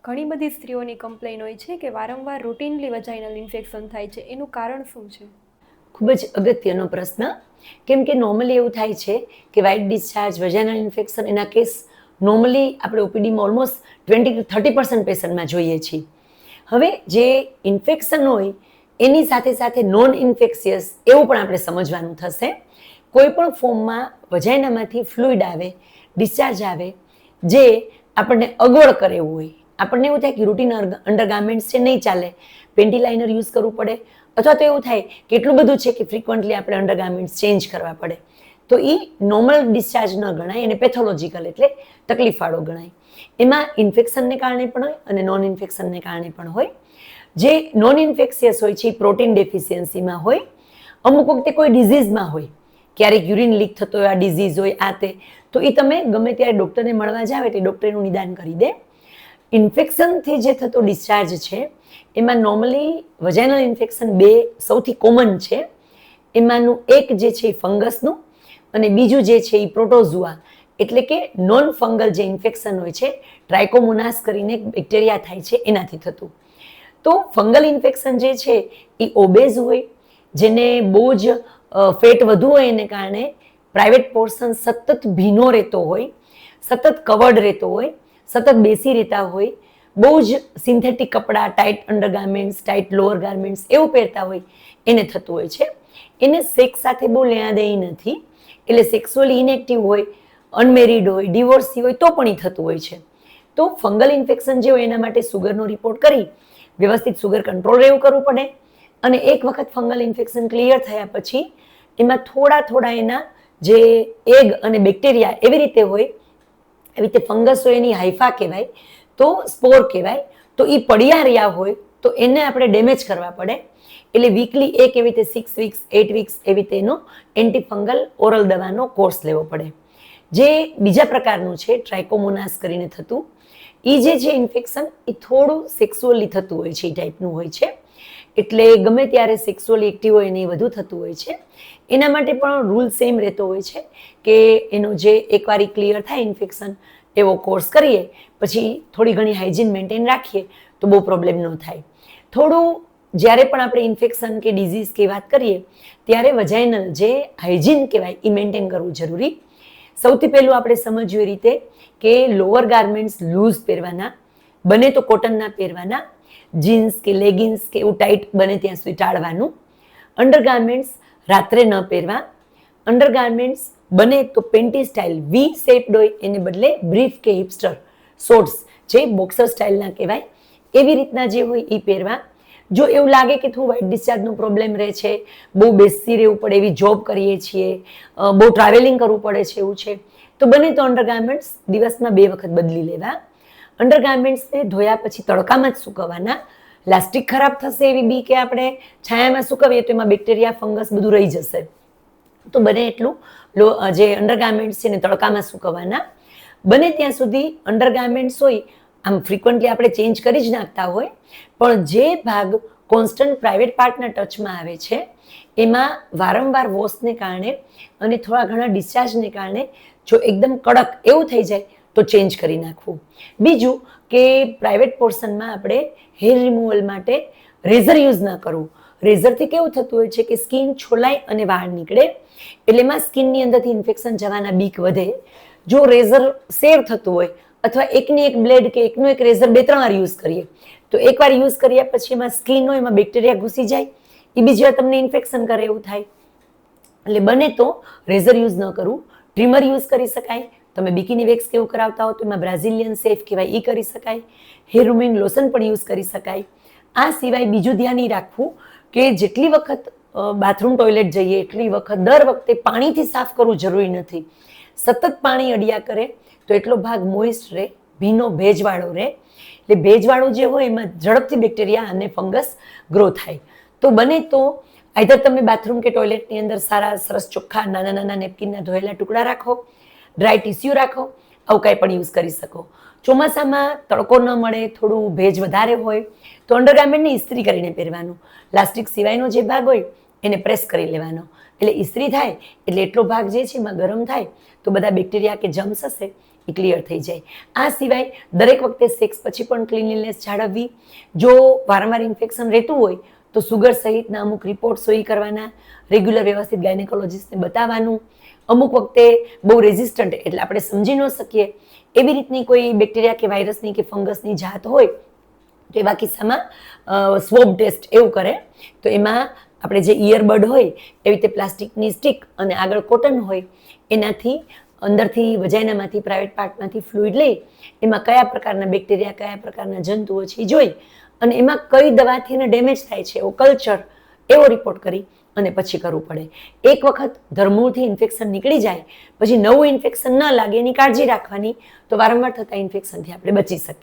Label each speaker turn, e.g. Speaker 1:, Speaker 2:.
Speaker 1: ઘણી બધી સ્ત્રીઓની કમ્પ્લેન હોય છે કે વારંવાર રૂટીનલી વજાઇનલ ઇન્ફેક્શન થાય છે. એનું કારણ શું છે?
Speaker 2: ખૂબ જ અગત્યનો પ્રશ્ન. કેમ કે નોર્મલી એવું થાય છે કે વ્હાઇટ ડિસ્ચાર્જ, વજાઇનલ ઇન્ફેક્શન એના કેસ નોર્મલી આપણે ઓપીડીમાં ઓલમોસ્ટ 20-30% પેશન્ટમાં જોઈએ છીએ. હવે જે ઇન્ફેક્શન હોય એની સાથે સાથે નોન ઇન્ફેક્શિયસ એવું પણ આપણે સમજવાનું થશે. કોઈ પણ ફોર્મમાં વજાઇનામાંથી ફ્લુઇડ આવે, ડિસ્ચાર્જ આવે, જે આપણને અગવડ કરે એવું હોય, આપણને એવું થાય કે રૂટીન અંડરગાર્મેન્ટ્સ છે નહીં ચાલે, પેન્ટી યુઝ કરવું પડે, અથવા તો એવું થાય કે એટલું બધું છે કે ફ્રિકવન્ટલી આપણે અંડરગાર્મેન્ટ્સ ચેન્જ કરવા પડે, તો એ નોર્મલ ડિસ્ચાર્જ ન ગણાય, એને પેથોલોજીકલ એટલે તકલીફવાળો ગણાય. એમાં ઇન્ફેક્શનને કારણે પણ હોય અને નોન ઇન્ફેક્શનને કારણે પણ હોય. જે નોન ઇન્ફેક્શિયસ હોય છે એ પ્રોટીન ડેફિશિયન્સીમાં હોય, અમુક વખતે કોઈ ડિઝીઝમાં હોય, ક્યારેક યુરિન લીક થતો હોય, આ ડિઝીઝ હોય, આ તે, તો એ તમે ગમે ત્યારે ડૉક્ટરને મળવા જાવ એટલે ડૉક્ટર એનું નિદાન કરી દે. ઇન્ફેક્શનથી જે થતો ડિસ્ચાર્જ છે એમાં નોર્મલી વજાઇનલ ઇન્ફેક્શન બે સૌથી કોમન છે. એમાંનું એક જે છે એ ફંગસનું અને બીજું જે છે એ પ્રોટોઝુઆ એટલે કે નોન ફંગલ જે ઇન્ફેક્શન હોય છે, ટ્રાઇકોમોનાસ કરીને બેક્ટેરિયા થાય છે એનાથી થતું. તો ફંગલ ઇન્ફેક્શન જે છે એ ઓબેઝ હોય, જેને બહુ જ ફેટ વધુ હોય એને કારણે પ્રાઇવેટ પોર્શન સતત ભીનો રહેતો હોય, સતત કવર્ડ રહેતો હોય, સતત બેસી રહેતા હોય, બહુ જ સિન્થેટિક કપડાં, ટાઇટ અંડરગાર્મેન્ટ્સ, ટાઇટ લોઅર ગાર્મેન્ટ્સ એવું પહેરતા હોય એને થતું હોય છે. એને સેક્સ સાથે બહુ લેણાદેણી નથી, એટલે સેક્સ્યુઅલી ઇનએક્ટિવ હોય, અનમેરિડ હોય, ડિવોર્સી હોય તો પણ એ થતું હોય છે. તો ફંગલ ઇન્ફેક્શન જે હોય એના માટે સુગરનો રિપોર્ટ કરી વ્યવસ્થિત સુગર કંટ્રોલ રહેવું કરવું પડે. અને એક વખત ફંગલ ઇન્ફેક્શન ક્લિયર થયા પછી એમાં થોડા એના જે એગ અને બેક્ટેરિયા એવી રીતે હોય, એવી રીતે ફંગસ હોય એની હાઇફા કહેવાય, તો સ્પોર કહેવાય, તો એ પડ્યા રહ્યા હોય તો એને આપણે ડેમેજ કરવા પડે. એટલે વીકલી એક એવી રીતે 6 વીક્સ, 8 વીક્સ એવી રીતે એનો એન્ટીફંગલ ઓરલ દવાનો કોર્સ લેવો પડે. જે બીજા પ્રકારનું છે ટ્રાઇકોમોનાસ કરીને થતું, એ જે છે ઇન્ફેક્શન એ થોડું સેક્સ્યુઅલી થતું હોય છે, એ ટાઈપનું હોય છે. એટલે ગમે ત્યારે સેક્સ્યુઅલી એક્ટિવ હોય એને એ વધુ થતું હોય છે. એના માટે પણ રૂલ સેમ રહેતો હોય છે કે એનો જે એકવાર ક્લિયર થાય ઇન્ફેક્શન એવો કોર્સ કરીએ, પછી થોડી ઘણી હાઇજીન મેન્ટેન રાખીએ તો બહુ પ્રોબ્લેમ ન થાય. થોડું જ્યારે પણ આપણે ઇન્ફેક્શન કે ડિઝીઝ કે વાત કરીએ ત્યારે વજાઇનલ જે હાઇજીન કહેવાય એ મેન્ટેન કરવું જરૂરી. સૌથી પહેલું આપણે સમજ્યું એ રીતે કે લોઅર ગાર્મેન્ટ્સ લૂઝ પહેરવાના, બને તો કોટનના પહેરવાના, જીન્સ કે લેગિન્સ કે એવું ટાઈટ બને ત્યાં સુધી ટાળવાનું. અંડરગાર્મેન્ટ્સ રાત્રે ન પહેરવા. અંડરગાર્મેન્ટ્સ બને તો પેન્ટી સ્ટાઇલ વી શેપ્ડ હોય એને બદલે બ્રીફ કે હિપસ્ટર શોર્ટ્સ જે બોક્સર સ્ટાઇલના કહેવાય એવી રીતના જે હોય એ પહેરવા. જો એવું લાગે કે થોડું વ્હાઇટ ડિસ્ચાર્જનો પ્રોબ્લેમ રહે છે, બહુ બેસી રહેવું પડે, એવી જોબ કરીએ છીએ, બહુ ટ્રાવેલિંગ કરવું પડે છે એવું છે, તો બને તો અંડરગાર્મેન્ટ્સ દિવસમાં 2 વખત બદલી લેવા. અંડરગાર્મેન્ટ્સને ધોયા પછી તડકામાં જ સૂકવવાના. લાસ્ટિક ખરાબ થશે એવી બી કે આપણે છાયામાં સૂકવીએ તો એમાં બેક્ટેરિયા, ફંગસ બધું રહી જશે. તો બને એટલું જે અંડરગાર્મેન્ટ્સ છે એને તડકામાં સૂકવવાના. બને ત્યાં સુધી અંડરગાર્મેન્ટ્સ હોય આમ ફ્રિકવન્ટલી આપણે ચેન્જ કરી જ નાખતા હોય, પણ જે ભાગ કોન્સ્ટન્ટ પ્રાઇવેટ પાર્ટના ટચમાં આવે છે એમાં વારંવાર વોશને કારણે અને થોડા ઘણા ડિસ્ચાર્જને કારણે જો એકદમ કડક એવું થઈ જાય તો ચેન્જ કરી નાખવું. બીજું કે પ્રાઇવેટ પોર્શનમાં આપણે હેર રિમૂવલ માટે રેઝર યુઝ ન કરવું. રેઝરથી કેવું થતું હોય છે કે સ્કિન છોલાય અને વાળ નીકળે, એટલે એમાં સ્કિનની અંદરથી ઇન્ફેક્શન જવાના બીક વધે. જો રેઝર સેવ થતું હોય અથવા એકની એક બ્લેડ કે એકનું એક રેઝર 2-3 વાર યુઝ કરીએ તો એકવાર યુઝ કર્યા પછી એમાં સ્કિન હોય એમાં બેક્ટેરિયા ઘૂસી જાય, એ બીજી વાર તમને ઇન્ફેક્શન કરે એવું થાય. એટલે બને તો રેઝર યુઝ ન કરવું. ટ્રીમર યુઝ કરી શકાય. તમે બિકીની વેક્સ કેવું કરાવતા હો તો એમાં બ્રાઝિલિયન સેફ કહેવાય એ કરી શકાય. હેર રિમૂવિંગ લોશન પણ યુઝ કરી શકાય. આ સિવાય બીજું ધ્યાન એ રાખવું કે જેટલી વખત બાથરૂમ ટોયલેટ જઈએ એટલી વખત દર વખતે પાણીથી સાફ કરવું જરૂરી નથી. સતત પાણી અડ્યા કરે તો એટલો ભાગ મોઇસ્ટ રહે, ભીનો ભેજવાળો રહે. એટલે ભેજવાળું જે હોય એમાં ઝડપથી બેક્ટેરિયા અને ફંગસ ગ્રો થાય. તો બને તો આઈધર તમે બાથરૂમ કે ટોયલેટની અંદર સારા સરસ ચોખ્ખા નાના નેપકિનના ધોયેલા ટુકડા રાખો, ડ્રાય ટીસ્યુ રાખો, આવું કાંઈ પણ યુઝ કરી શકો. ચોમાસામાં તડકો ન મળે, થોડું ભેજ વધારે હોય તો અંડરગાર્મેન્ટને ઇસ્ત્રી કરીને પહેરવાનું. લાસ્ટિક સિવાયનો જે ભાગ હોય એને પ્રેસ કરી લેવાનો, એટલે ઇસ્ત્રી થાય એટલે એટલો ભાગ જે છે એમાં ગરમ થાય તો બધા બેક્ટેરિયા કે જમ્સ હશે એ ક્લિયર થઈ જાય. આ સિવાય દરેક વખતે સેક્સ પછી પણ ક્લિનલીનેસ જાળવવી. જો વારંવાર ઇન્ફેક્શન રહેતું હોય તો સુગર સહિતના અમુક રિપોર્ટ્સ એ કરવાના, રેગ્યુલર વ્યવસ્થિત ગાયનેકોલોજીસ્ટને બતાવવાનું. અમુક વખતે બહુ રેઝિસ્ટન્ટ એટલે આપણે સમજી ન શકીએ એવી રીતની કોઈ બેક્ટેરિયા કે વાયરસની કે ફંગસની જાત હોય તો એવા કિસ્સામાં સ્વોબ ટેસ્ટ એવું કરે. તો એમાં આપણે જે ઇયરબડ હોય એવી રીતે પ્લાસ્ટિકની સ્ટિક અને આગળ કોટન હોય એનાથી અંદરથી વજાઇનામાંથી પ્રાઇવેટ પાર્ટમાંથી ફ્લુઇડ લઈ એમાં કયા પ્રકારના બેક્ટેરિયા કયા પ્રકારના જંતુઓ છે એ જોઈ અને એમાં કઈ દવાથી એને ડેમેજ થાય છે એવો કલ્ચર એવો રિપોર્ટ કરી અને પછી કરવું પડે. એક વખત ધરમૂળથી ઇન્ફેક્શન નીકળી જાય પછી નવું ઇન્ફેક્શન ન લાગે એની કાળજી રાખવાની તો વારંવાર થતા ઇન્ફેક્શનથી આપણે બચી શકીએ.